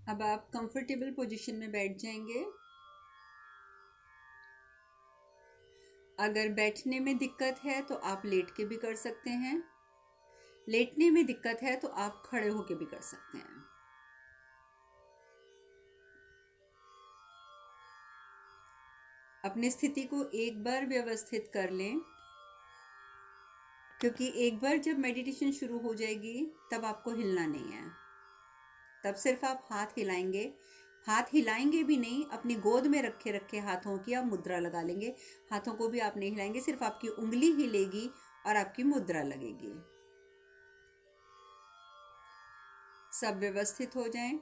अब आप comfortable position में बैठ जाएंगे। अगर बैठने में दिक्कत है तो आप लेट के भी कर सकते हैं। लेटने में दिक्कत है तो आप खड़े होके भी कर सकते हैं। अपनी स्थिति को एक बार व्यवस्थित कर लें, क्योंकि एक बार जब मेडिटेशन शुरू हो जाएगी तब आपको हिलना नहीं है। तब सिर्फ आप हाथ हिलाएंगे। हाथ हिलाएंगे भी नहीं, अपनी गोद में रखे रखे हाथों की आप मुद्रा लगा लेंगे। हाथों को भी आप नहीं हिलाएंगे, सिर्फ आपकी उंगली हिलेगी और आपकी मुद्रा लगेगी। सब व्यवस्थित हो जाएं।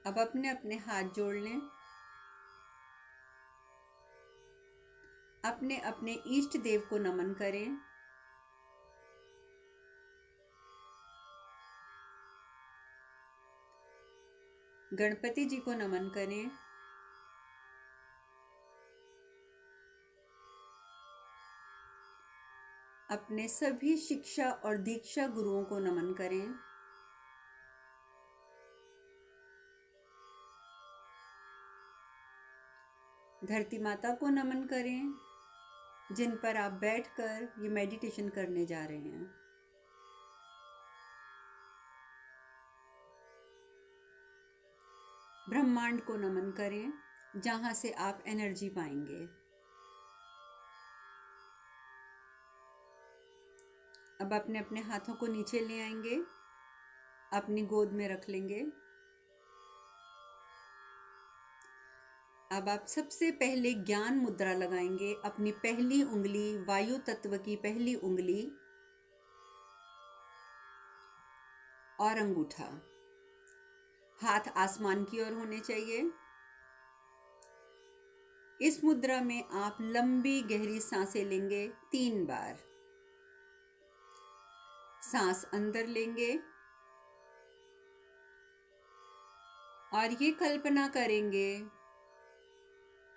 अब अपने अपने हाथ जोड़ लें। अपने अपने इष्ट देव को नमन करें। गणपति जी को नमन करें। अपने सभी शिक्षा और दीक्षा गुरुओं को नमन करें। धरती माता को नमन करें, जिन पर आप बैठकर ये मेडिटेशन करने जा रहे हैं। ब्रह्मांड को नमन करें, जहां से आप एनर्जी पाएंगे। अब अपने अपने हाथों को नीचे ले आएंगे, अपनी गोद में रख लेंगे। अब आप सबसे पहले ज्ञान मुद्रा लगाएंगे। अपनी पहली उंगली, वायु तत्व की पहली उंगली और अंगूठा हाथ आसमान की ओर होने चाहिए। इस मुद्रा में आप लंबी गहरी सांसें लेंगे 3 बार। सांस अंदर लेंगे और ये कल्पना करेंगे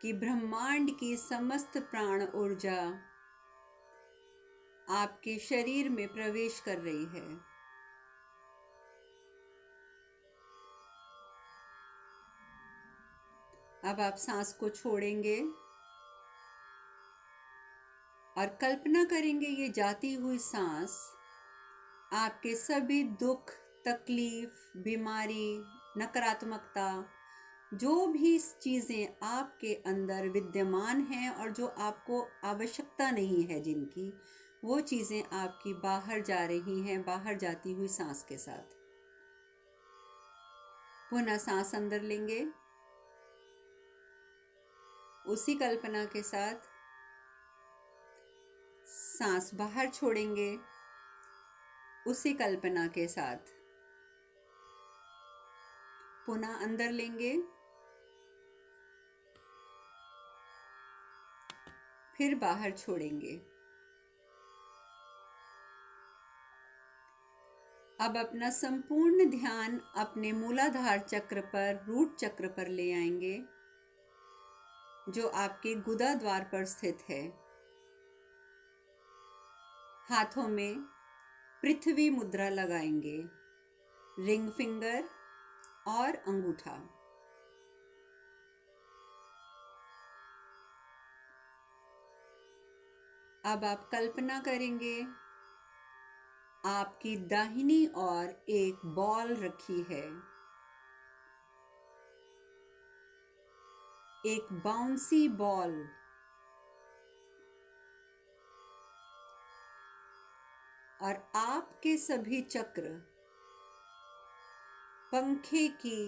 कि ब्रह्मांड की समस्त प्राण ऊर्जा आपके शरीर में प्रवेश कर रही है। अब आप सांस को छोड़ेंगे और कल्पना करेंगे ये जाती हुई सांस आपके सभी दुख, तकलीफ, बीमारी, नकारात्मकता, जो भी चीज़ें आपके अंदर विद्यमान हैं और जो आपको आवश्यकता नहीं है जिनकी, वो चीज़ें आपकी बाहर जा रही हैं, बाहर जाती हुई सांस के साथ। पुनः सांस अंदर लेंगे, उसी कल्पना के साथ सांस बाहर छोड़ेंगे, उसी कल्पना के साथ पुनः अंदर लेंगे, फिर बाहर छोड़ेंगे। अब अपना संपूर्ण ध्यान अपने मूलाधार चक्र पर, रूट चक्र पर ले आएंगे, जो आपके गुदा द्वार पर स्थित है। हाथों में पृथ्वी मुद्रा लगाएंगे, रिंग फिंगर और अंगूठा। अब आप कल्पना करेंगे आपकी दाहिनी ओर एक बॉल रखी है, एक बाउंसी बॉल। और आपके सभी चक्र पंखे की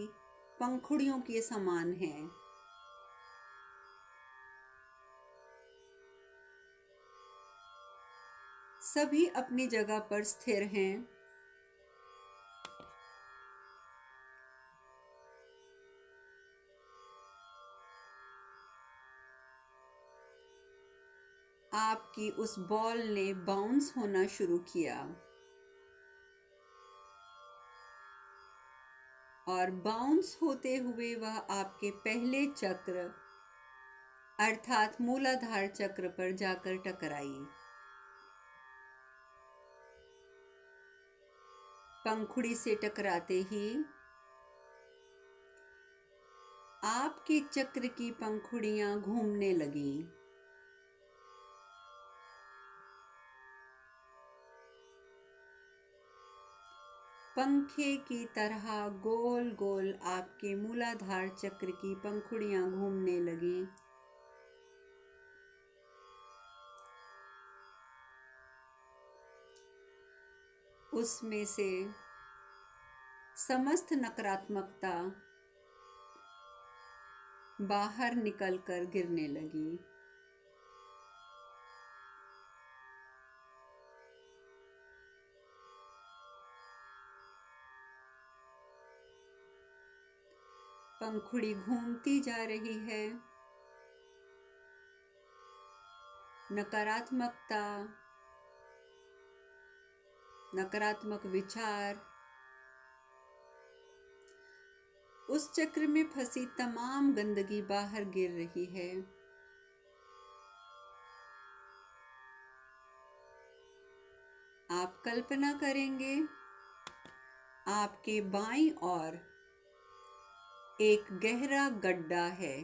पंखुड़ियों के समान हैं। सभी अपनी जगह पर स्थिर हैं। आपकी उस बॉल ने बाउंस होना शुरू किया और बाउंस होते हुए वह आपके पहले चक्र अर्थात मूलाधार चक्र पर जाकर टकराई। पंखुड़ी से टकराते ही आपके चक्र की पंखुड़ियां घूमने लगीं। पंखे की तरह गोल गोल आपके मूलाधार चक्र की पंखुड़ियां घूमने लगीं। उसमें से समस्त नकारात्मकता बाहर निकलकर गिरने लगी। पंखुड़ी घूमती जा रही है। नकारात्मकता, नकारात्मक विचार, उस चक्र में फंसी तमाम गंदगी बाहर गिर रही है। आप कल्पना करेंगे आपके बाईं ओर एक गहरा गड्ढा है।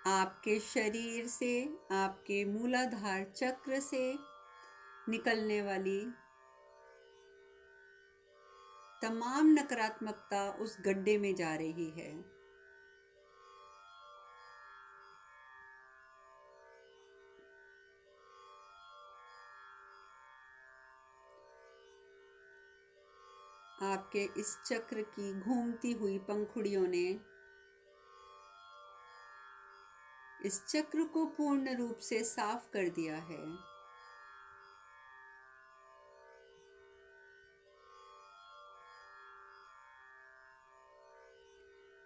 आपके शरीर से, आपके मूलाधार चक्र से निकलने वाली तमाम नकारात्मकता उस गड्ढे में जा रही है। आपके इस चक्र की घूमती हुई पंखुड़ियों ने इस चक्र को पूर्ण रूप से साफ कर दिया है।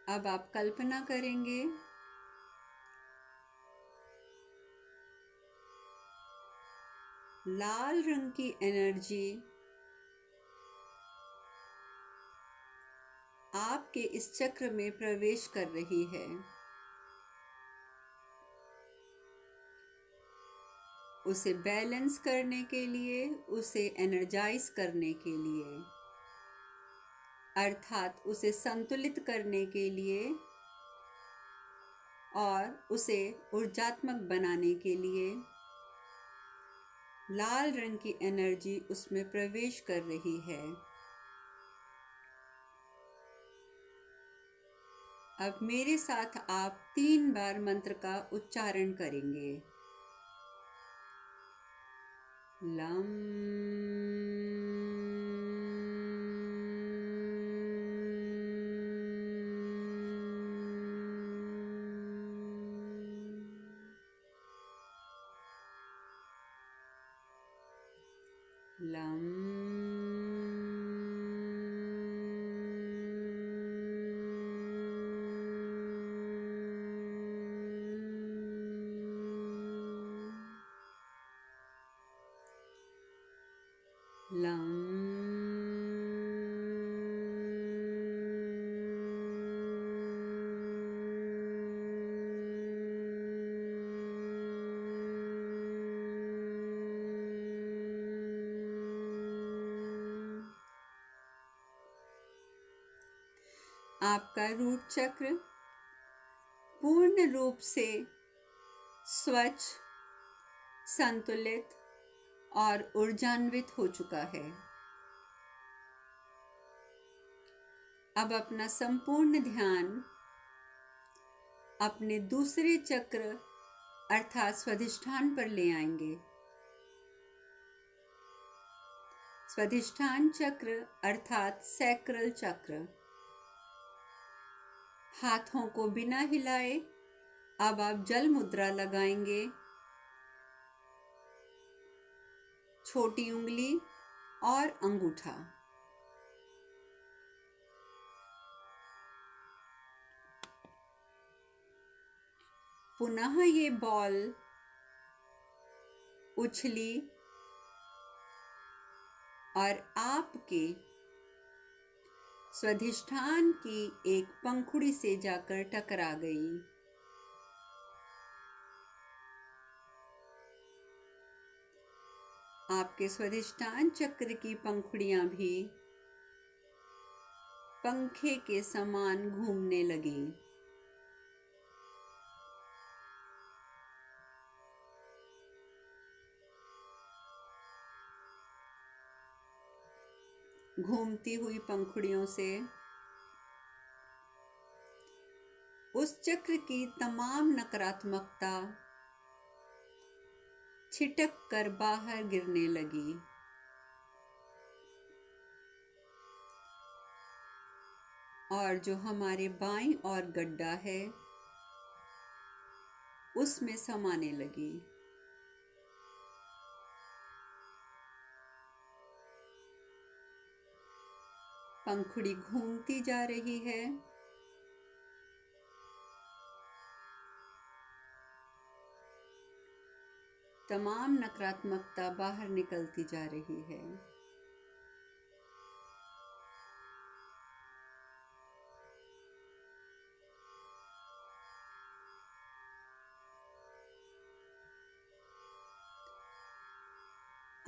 अब आप कल्पना करेंगे लाल रंग की एनर्जी आपके इस चक्र में प्रवेश कर रही है। उसे बैलेंस करने के लिए, उसे एनर्जाइज करने के लिए, अर्थात उसे संतुलित करने के लिए और उसे ऊर्जात्मक बनाने के लिए लाल रंग की एनर्जी उसमें प्रवेश कर रही है। अब मेरे साथ आप 3 बार मंत्र का उच्चारण करेंगे। लम लम आपका रूट चक्र पूर्ण रूप से स्वच्छ, संतुलित और ऊर्जान्वित हो चुका है। अब अपना संपूर्ण ध्यान अपने दूसरे चक्र अर्थात स्वाधिष्ठान पर ले आएंगे। स्वाधिष्ठान चक्र अर्थात सैक्रल चक्र। हाथों को बिना हिलाए अब आप जल मुद्रा लगाएंगे। छोटी उंगली और अंगूठा। पुनः ये बॉल उछली और आपके स्वाधिष्ठान की एक पंखुड़ी से जाकर टकरा गई। आपके स्वाधिष्ठान चक्र की पंखुड़ियां भी पंखे के समान घूमने लगी। घूमती हुई पंखुड़ियों से उस चक्र की तमाम नकारात्मकता छिटक कर बाहर गिरने लगी। और जो हमारे बाईं ओर गड्ढा है उसमें समाने लगी। पंखुड़ी घूमती जा रही है। तमाम नकारात्मकता बाहर निकलती जा रही है।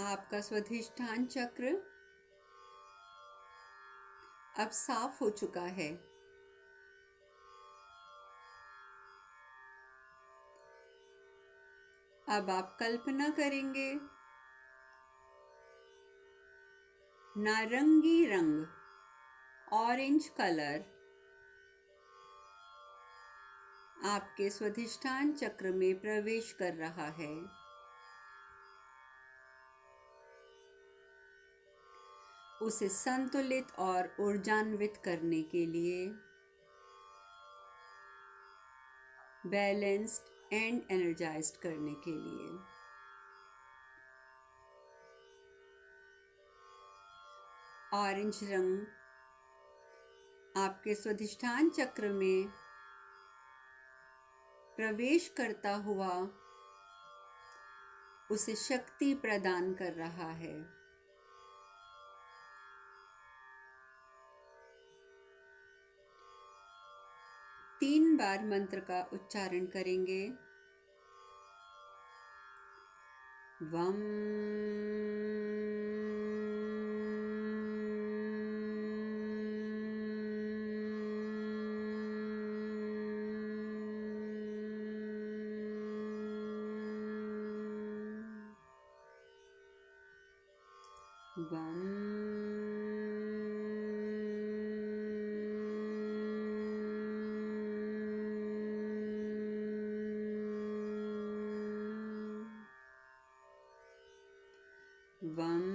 आपका स्वाधिष्ठान चक्र अब साफ हो चुका है। अब आप कल्पना करेंगे नारंगी रंग, ऑरेंज कलर आपके स्वाधिष्ठान चक्र में प्रवेश कर रहा है। उसे संतुलित और ऊर्जान्वित करने के लिए, बैलेंस्ड एंड एनर्जाइज्ड करने के लिए। ऑरेंज रंग आपके स्वाधिष्ठान चक्र में प्रवेश करता हुआ उसे शक्ति प्रदान कर रहा है। तीन बार मंत्र का उच्चारण करेंगे। वम वम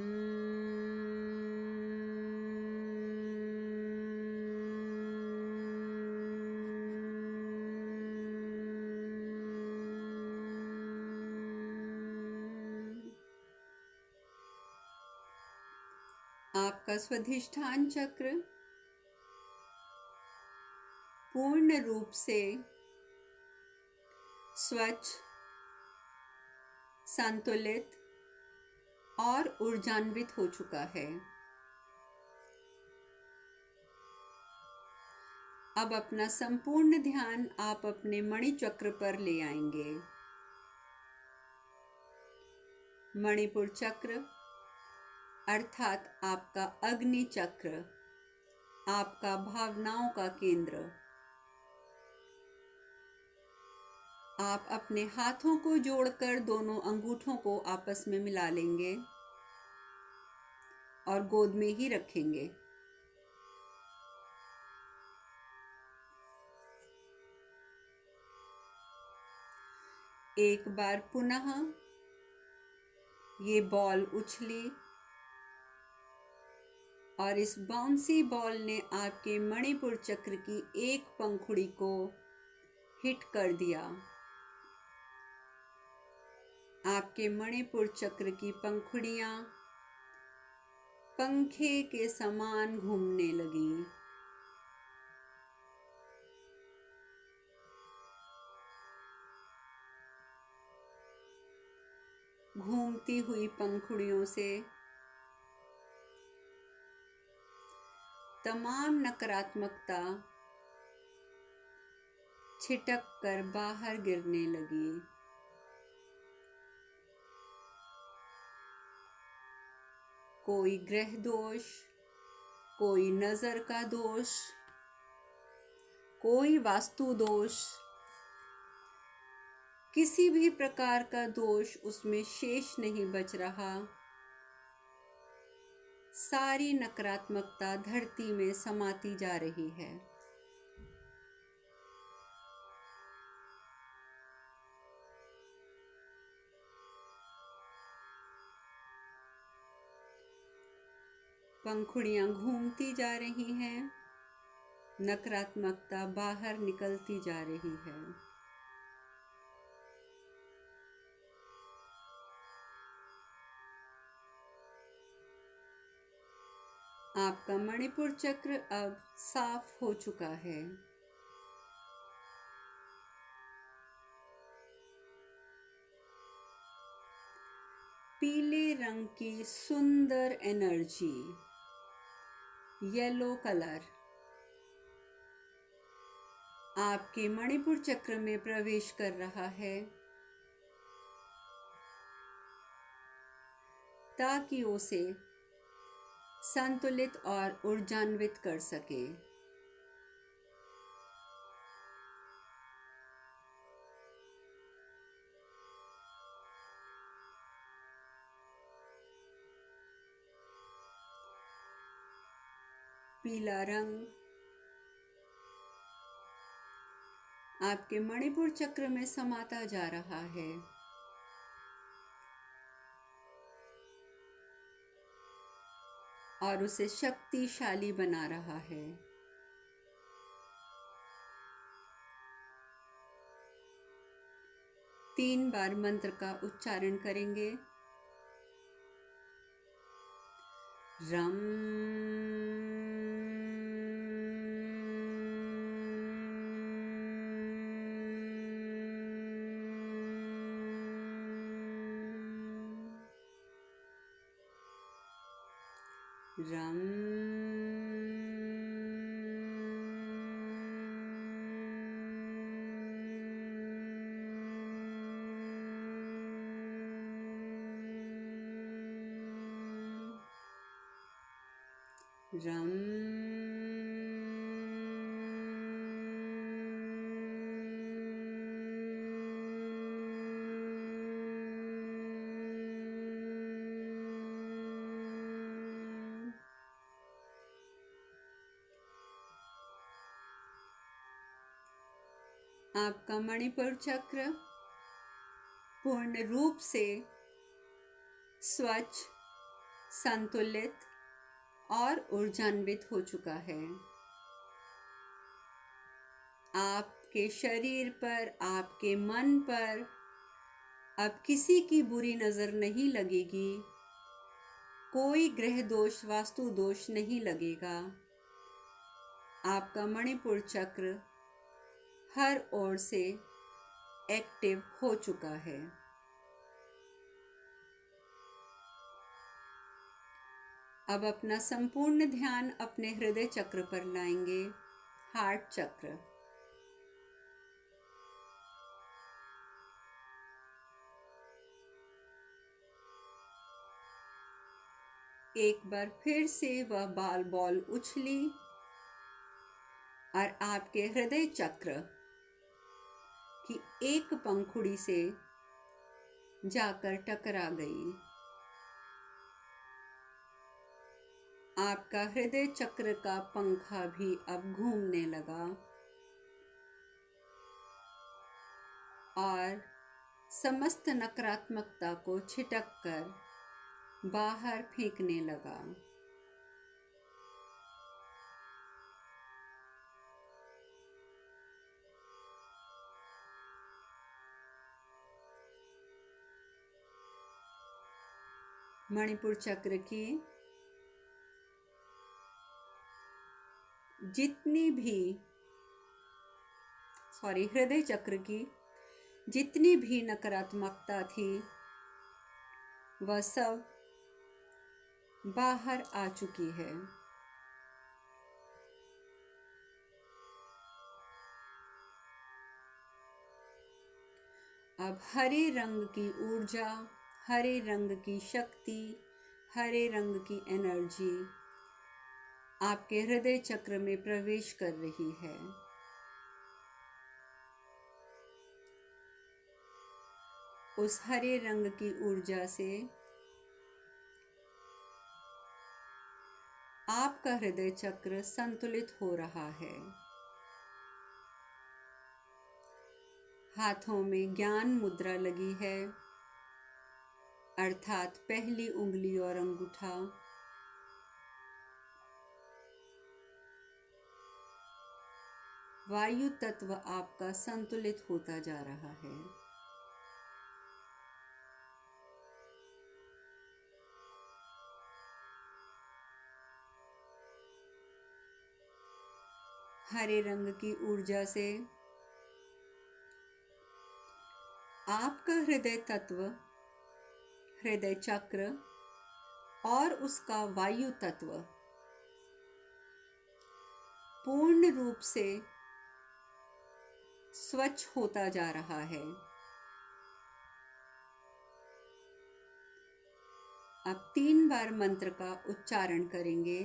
आपका स्वाधिष्ठान चक्र पूर्ण रूप से स्वच्छ, संतुलित और ऊर्जान्वित हो चुका है। अब अपना संपूर्ण ध्यान आप अपने मणि चक्र पर ले आएंगे। मणिपुर चक्र अर्थात आपका अग्नि चक्र, आपका भावनाओं का केंद्र। आप अपने हाथों को जोड़कर दोनों अंगूठों को आपस में मिला लेंगे और गोद में ही रखेंगे। एक बार पुनः ये बॉल उछली और इस बाउंसी बॉल ने आपके मणिपुर चक्र की एक पंखुड़ी को हिट कर दिया। आपके मणिपुर चक्र की पंखुड़ियां पंखे के समान घूमने लगी। घूमती हुई पंखुड़ियों से तमाम नकारात्मकता छिटक कर बाहर गिरने लगी। कोई ग्रह दोष, कोई नज़र का दोष, कोई वास्तु दोष, किसी भी प्रकार का दोष उसमें शेष नहीं बच रहा। सारी नकारात्मकता धरती में समाती जा रही है। पंखुड़ियां घूमती जा रही हैं, नकारात्मकता बाहर निकलती जा रही है। आपका मणिपुर चक्र अब साफ हो चुका है। पीले रंग की सुंदर एनर्जी, येलो कलर आपके मणिपुर चक्र में प्रवेश कर रहा है, ताकि उसे संतुलित और ऊर्जान्वित कर सके। पीला रंग आपके मणिपुर चक्र में समाता जा रहा है। और उसे शक्तिशाली बना रहा है। तीन बार मंत्र का उच्चारण करेंगे। रम रम रम आपका मणिपुर चक्र पूर्ण रूप से स्वच्छ, संतुलित और ऊर्जान्वित हो चुका है। आपके शरीर पर, आपके मन पर अब किसी की बुरी नज़र नहीं लगेगी। कोई ग्रह दोष, वास्तु दोष नहीं लगेगा। आपका मणिपुर चक्र हर ओर से एक्टिव हो चुका है। अब अपना संपूर्ण ध्यान अपने हृदय चक्र पर लाएंगे, हार्ट चक्र। एक बार फिर से वह बॉल उछली और आपके हृदय चक्र की एक पंखुड़ी से जाकर टकरा गई। आपका हृदय चक्र का पंखा भी अब घूमने लगा और समस्त नकारात्मकता को छिटक कर बाहर फेंकने लगा। मणिपुर चक्र की जितनी भी हृदय चक्र की जितनी भी नकारात्मकता थी वह सब बाहर आ चुकी है। अब हरे रंग की ऊर्जा, हरे रंग की शक्ति, हरे रंग की एनर्जी आपके हृदय चक्र में प्रवेश कर रही है। उस हरे रंग की ऊर्जा से आपका हृदय चक्र संतुलित हो रहा है। हाथों में ज्ञान मुद्रा लगी है, अर्थात पहली उंगली और अंगूठा। वायु तत्व आपका संतुलित होता जा रहा है। हरे रंग की ऊर्जा से आपका हृदय तत्व, हृदय चक्र और उसका वायु तत्व पूर्ण रूप से स्वच्छ होता जा रहा है। अब 3 बार मंत्र का उच्चारण करेंगे।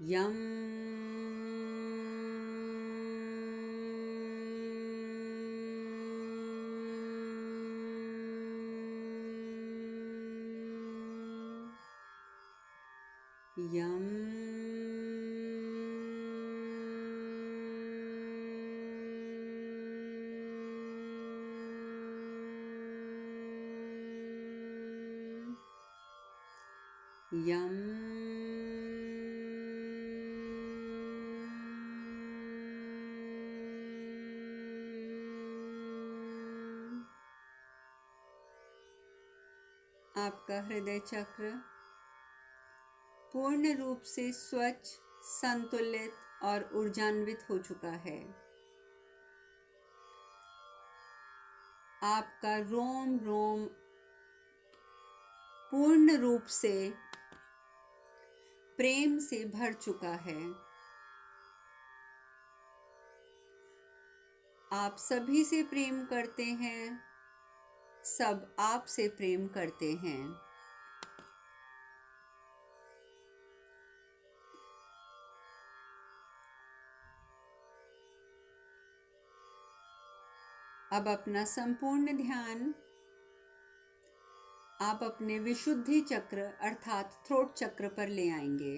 यम यम यम आपका हृदय चक्र पूर्ण रूप से स्वच्छ, संतुलित और ऊर्जान्वित हो चुका है। आपका रोम रोम पूर्ण रूप से प्रेम से भर चुका है। आप सभी से प्रेम करते हैं, सब आपसे प्रेम करते हैं। अब अपना संपूर्ण ध्यान आप अपने विशुद्धि चक्र अर्थात थ्रोट चक्र पर ले आएंगे।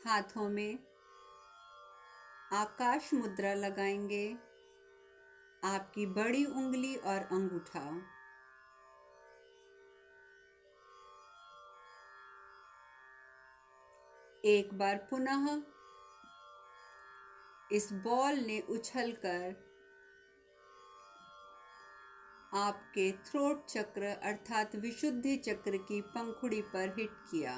हाथों में आकाश मुद्रा लगाएंगे, आपकी बड़ी उंगली और अंगूठा। एक बार पुनः इस बॉल ने उछलकर आपके थ्रोट चक्र अर्थात विशुद्धि चक्र की पंखुड़ी पर हिट किया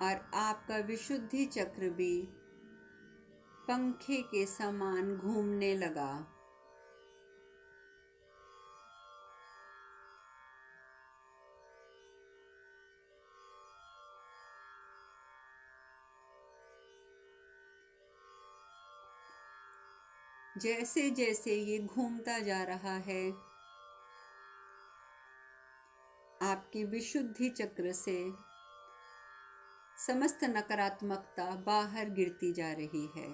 और आपका विशुद्धि चक्र भी पंखे के समान घूमने लगा। जैसे जैसे ये घूमता जा रहा है, आपकी विशुद्धि चक्र से समस्त नकारात्मकता बाहर गिरती जा रही है।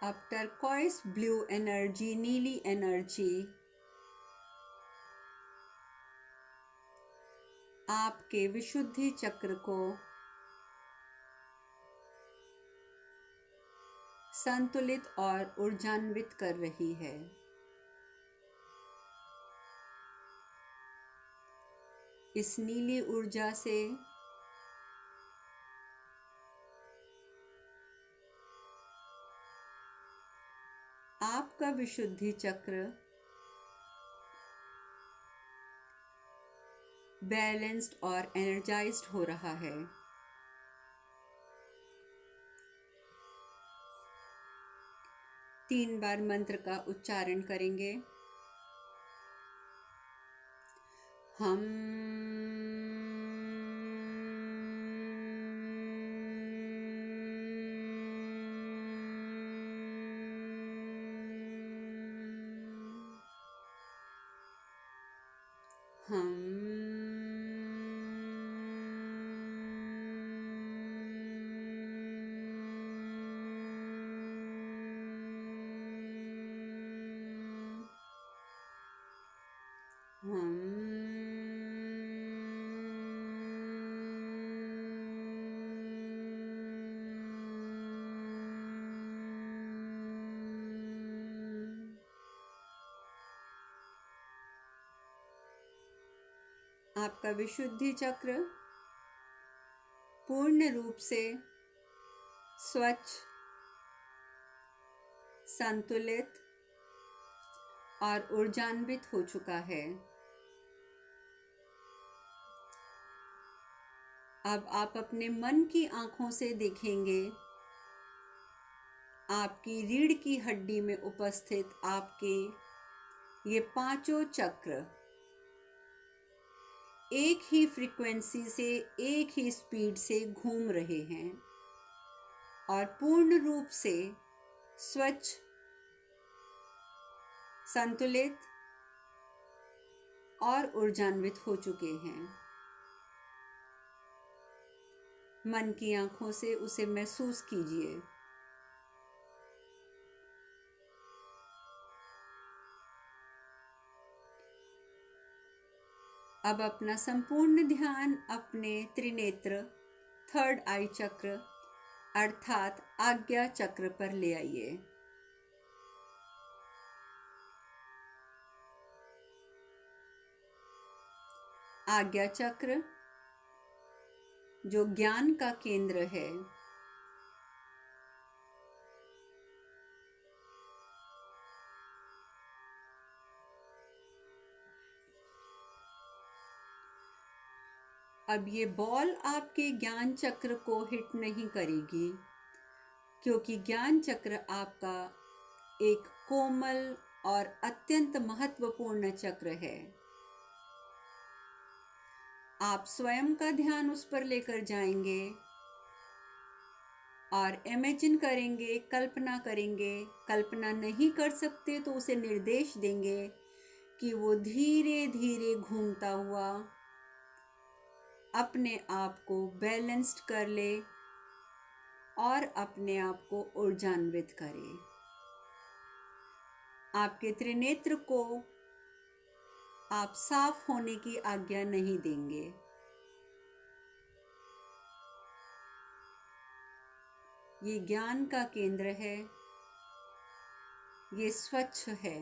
अब टर्कोइस ब्लू एनर्जी, नीली एनर्जी आपके विशुद्धि चक्र को संतुलित और ऊर्जान्वित कर रही है। इस नीली ऊर्जा से आपका आपका विशुद्धि चक्र बैलेंस्ड और एनर्जाइज्ड हो रहा है। तीन बार मंत्र का उच्चारण करेंगे। हम आपका विशुद्धि चक्र पूर्ण रूप से स्वच्छ, संतुलित और ऊर्जान्वित हो चुका है। अब आप अपने मन की आंखों से देखेंगे आपकी रीढ़ की हड्डी में उपस्थित आपके ये पांचों चक्र एक ही फ्रीक्वेंसी से, एक ही स्पीड से घूम रहे हैं और पूर्ण रूप से स्वच्छ, संतुलित और ऊर्जान्वित हो चुके हैं। मन की आंखों से उसे महसूस कीजिए। अब अपना संपूर्ण ध्यान अपने त्रिनेत्र थर्ड आई चक्र अर्थात आज्ञा चक्र पर ले आइए। आज्ञा चक्र जो ज्ञान का केंद्र है, अब ये बॉल आपके ज्ञान चक्र को हिट नहीं करेगी, क्योंकि ज्ञान चक्र आपका एक कोमल और अत्यंत महत्वपूर्ण चक्र है। आप स्वयं का ध्यान उस पर लेकर जाएंगे और इमेजिन करेंगे, कल्पना करेंगे। कल्पना नहीं कर सकते तो उसे निर्देश देंगे कि वो धीरे धीरे घूमता हुआ अपने आप को बैलेंस्ड कर ले और अपने आप को ऊर्जान्वित करे। आपके त्रिनेत्र को आप साफ होने की आज्ञा नहीं देंगे। ये ज्ञान का केंद्र है, ये स्वच्छ है।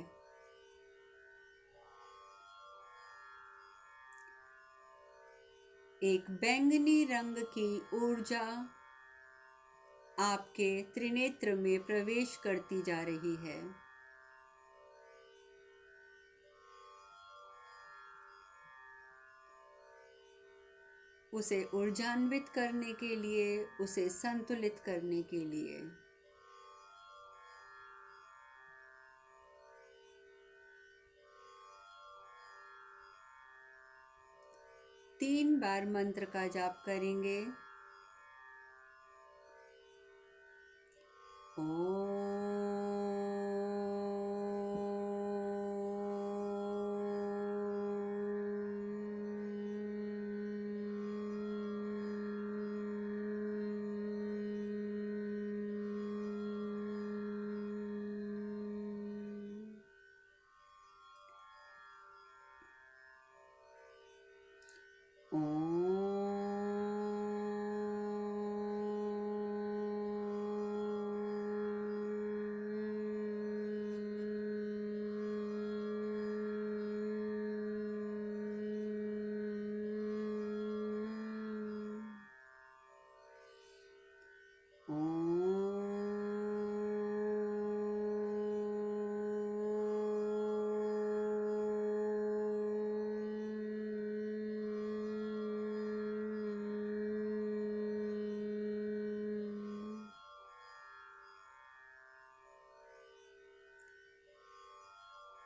एक बैंगनी रंग की ऊर्जा आपके त्रिनेत्र में प्रवेश करती जा रही है। उसे ऊर्जान्वित करने के लिए, उसे संतुलित करने के लिए। तीन बार मंत्र का जाप करेंगे।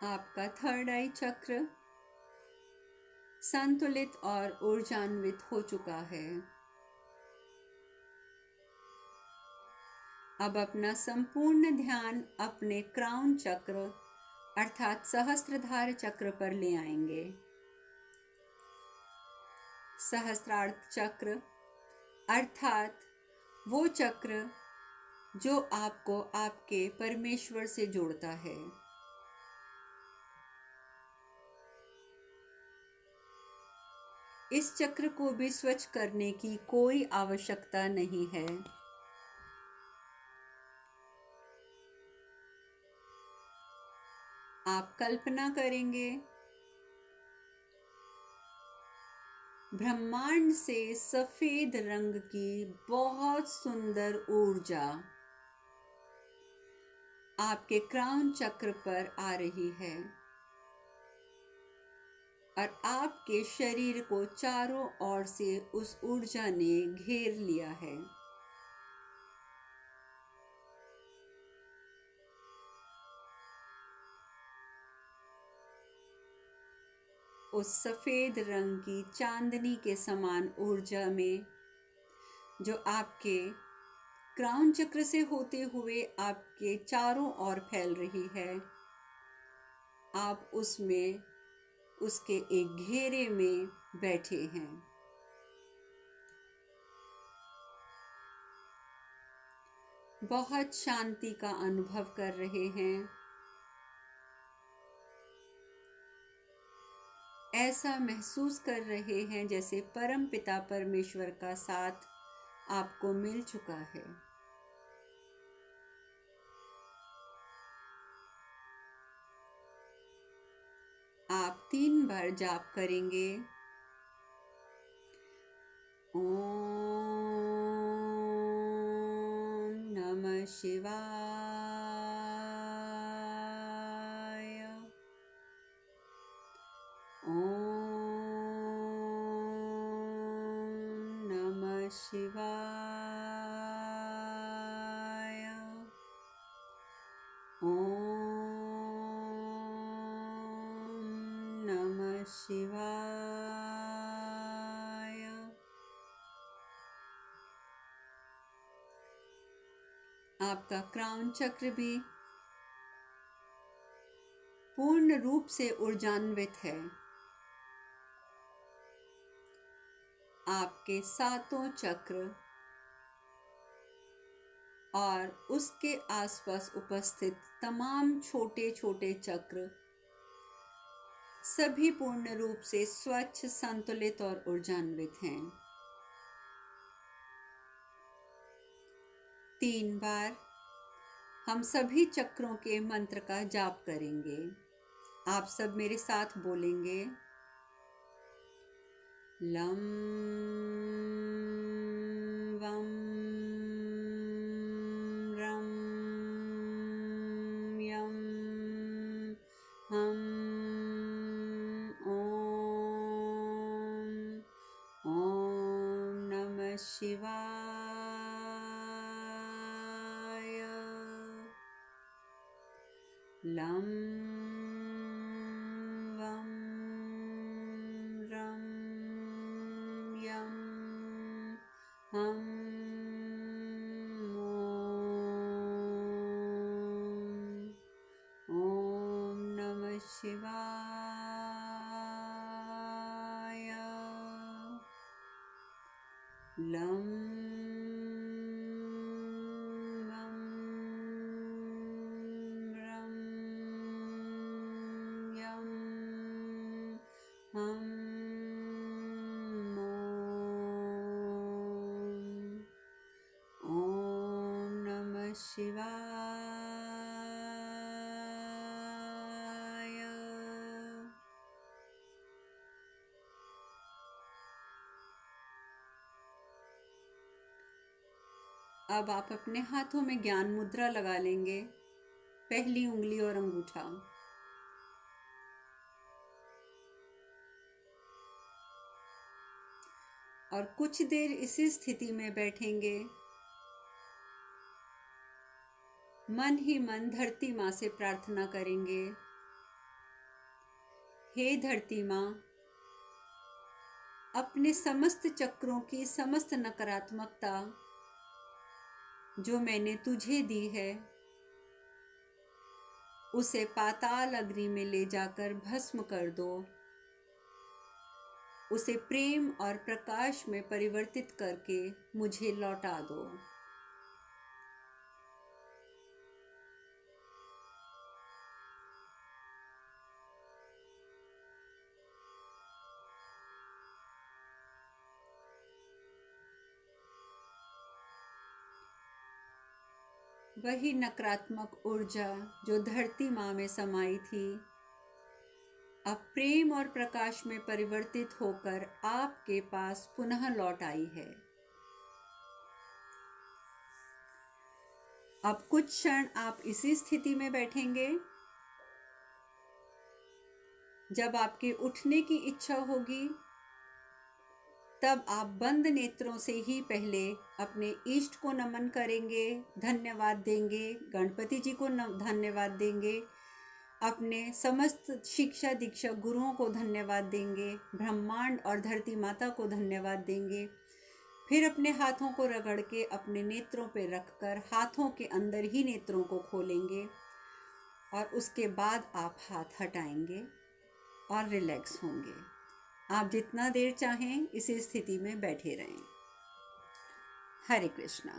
आपका थर्ड आई चक्र संतुलित और ऊर्जान्वित हो चुका है। अब अपना संपूर्ण ध्यान अपने क्राउन चक्र अर्थात सहस्त्रधार चक्र पर ले आएंगे। सहस्त्रार्थ चक्र अर्थात वो चक्र जो आपको आपके परमेश्वर से जोड़ता है। इस चक्र को भी स्वच्छ करने की कोई आवश्यकता नहीं है। आप कल्पना करेंगे ब्रह्मांड से सफेद रंग की बहुत सुंदर ऊर्जा आपके क्राउन चक्र पर आ रही है और आपके शरीर को चारों ओर से उस ऊर्जा ने घेर लिया है। उस सफेद रंग की चांदनी के समान ऊर्जा में जो आपके क्राउन चक्र से होते हुए आपके चारों ओर फैल रही है, आप उसमें उसके एक घेरे में बैठे हैं। बहुत शांति का अनुभव कर रहे हैं। ऐसा महसूस कर रहे हैं जैसे परम पिता परमेश्वर का साथ आपको मिल चुका है। आप 3 बार जाप करेंगे। ओम नमः शिवाय। ओम नमः शिवाय। ओम नमः शिवाय। आपका क्राउन चक्र भी पूर्ण रूप से ऊर्जान्वित है। आपके सातों चक्र और उसके आसपास उपस्थित तमाम छोटे छोटे चक्र सभी पूर्ण रूप से स्वच्छ, संतुलित और ऊर्जान्वित हैं। 3 बार हम सभी चक्रों के मंत्र का जाप करेंगे। आप सब मेरे साथ बोलेंगे। लं वं रं यं हम ओम नमः शिवाय। लं वं रं यं हम ओम नमः शिवाय। लं वं रं यं हम ओम नमः शिवाय। अब आप अपने हाथों में ज्ञान मुद्रा लगा लेंगे, पहली उंगली और अंगूठा। और कुछ देर इसी स्थिति में बैठेंगे। मन ही मन धरती माँ से प्रार्थना करेंगे हे धरती माँ, अपने समस्त चक्रों की समस्त नकारात्मकता जो मैंने तुझे दी है, उसे पाताल अग्नि में ले जाकर भस्म कर दो। उसे प्रेम और प्रकाश में परिवर्तित करके मुझे लौटा दो। वही नकारात्मक ऊर्जा जो धरती माँ में समाई थी, अब प्रेम और प्रकाश में परिवर्तित होकर आपके पास पुनः लौट आई है। अब कुछ क्षण आप इसी स्थिति में बैठेंगे। जब आपके उठने की इच्छा होगी, तब आप बंद नेत्रों से ही पहले अपने इष्ट को नमन करेंगे, धन्यवाद देंगे, गणपति जी को धन्यवाद देंगे, अपने समस्त शिक्षा दीक्षक गुरुओं को धन्यवाद देंगे, ब्रह्मांड और धरती माता को धन्यवाद देंगे। फिर अपने हाथों को रगड़ के अपने नेत्रों पर रखकर हाथों के अंदर ही नेत्रों को खोलेंगे और उसके बाद आप हाथ हटाएंगे और रिलैक्स होंगे। आप जितना देर चाहें इसी स्थिति में बैठे रहें। हरे कृष्णा।